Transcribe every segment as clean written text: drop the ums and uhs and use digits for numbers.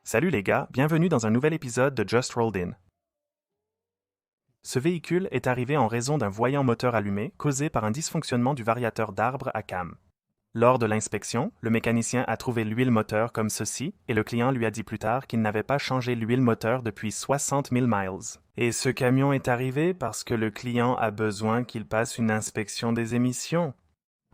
Salut les gars, bienvenue dans un nouvel épisode de Just Rolled In. Ce véhicule est arrivé en raison d'un voyant moteur allumé causé par un dysfonctionnement du variateur d'arbre à cam. Lors de l'inspection, le mécanicien a trouvé l'huile moteur comme ceci et le client lui a dit plus tard qu'il n'avait pas changé l'huile moteur depuis 60 000 miles. Et ce camion est arrivé parce que le client a besoin qu'il passe une inspection des émissions.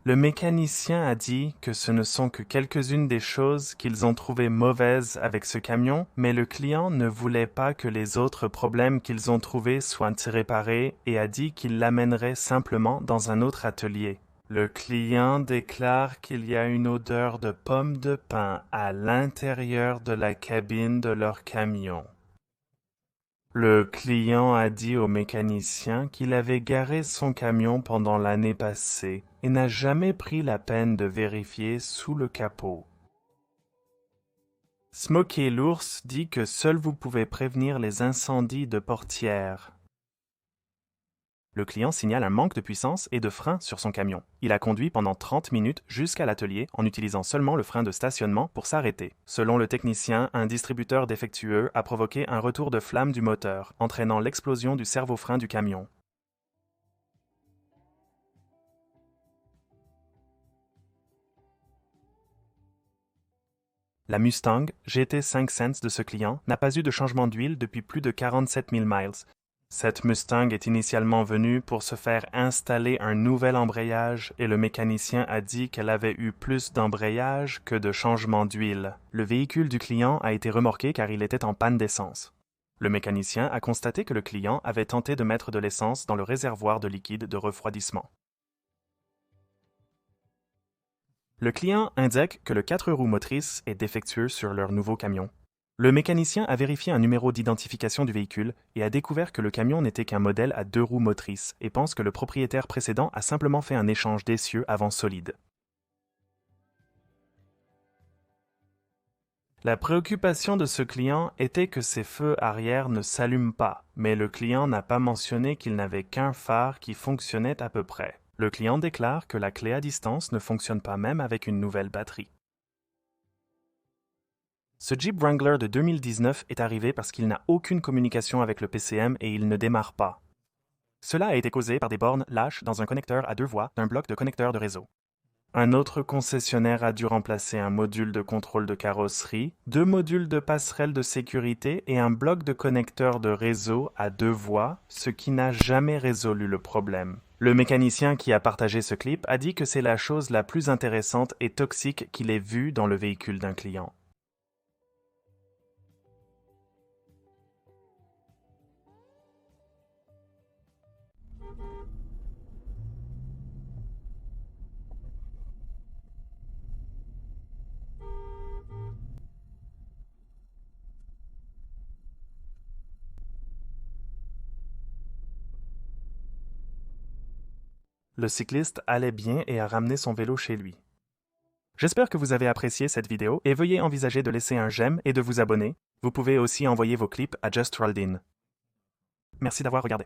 Le mécanicien a dit que ce ne sont que quelques-unes des choses qu'ils ont trouvées mauvaises avec ce camion, mais le client ne voulait pas que les autres problèmes qu'ils ont trouvés soient réparés et a dit qu'il l'amènerait simplement dans un autre atelier. Le client déclare qu'il y a une odeur de pommes de pin à l'intérieur de la cabine de leur camion. Le client a dit au mécanicien qu'il avait garé son camion pendant l'année passée et n'a jamais pris la peine de vérifier sous le capot. Smokey l'ours dit que seul vous pouvez prévenir les incendies de portière. Le client signale un manque de puissance et de frein sur son camion. Il a conduit pendant 30 minutes jusqu'à l'atelier en utilisant seulement le frein de stationnement pour s'arrêter. Selon le technicien, un distributeur défectueux a provoqué un retour de flamme du moteur, entraînant l'explosion du servo-frein du camion. La Mustang GT 5 Sense de ce client n'a pas eu de changement d'huile depuis plus de 47 000 miles. Cette Mustang est initialement venue pour se faire installer un nouvel embrayage et le mécanicien a dit qu'elle avait eu plus d'embrayage que de changement d'huile. Le véhicule du client a été remorqué car il était en panne d'essence. Le mécanicien a constaté que le client avait tenté de mettre de l'essence dans le réservoir de liquide de refroidissement. Le client indique que le 4 roues motrices est défectueux sur leur nouveau camion. Le mécanicien a vérifié un numéro d'identification du véhicule et a découvert que le camion n'était qu'un modèle à 2 roues motrices et pense que le propriétaire précédent a simplement fait un échange d'essieux avant solide. La préoccupation de ce client était que ses feux arrière ne s'allument pas, mais le client n'a pas mentionné qu'il n'avait qu'un phare qui fonctionnait à peu près. Le client déclare que la clé à distance ne fonctionne pas même avec une nouvelle batterie. Ce Jeep Wrangler de 2019 est arrivé parce qu'il n'a aucune communication avec le PCM et il ne démarre pas. Cela a été causé par des bornes lâches dans un connecteur à 2 voies d'un bloc de connecteurs de réseau. Un autre concessionnaire a dû remplacer un module de contrôle de carrosserie, 2 modules de passerelle de sécurité et un bloc de connecteurs de réseau à 2 voies, ce qui n'a jamais résolu le problème. Le mécanicien qui a partagé ce clip a dit que c'est la chose la plus intéressante et toxique qu'il ait vue dans le véhicule d'un client. Le cycliste allait bien et a ramené son vélo chez lui. J'espère que vous avez apprécié cette vidéo et veuillez envisager de laisser un j'aime et de vous abonner. Vous pouvez aussi envoyer vos clips à Just Rolled In. Merci d'avoir regardé.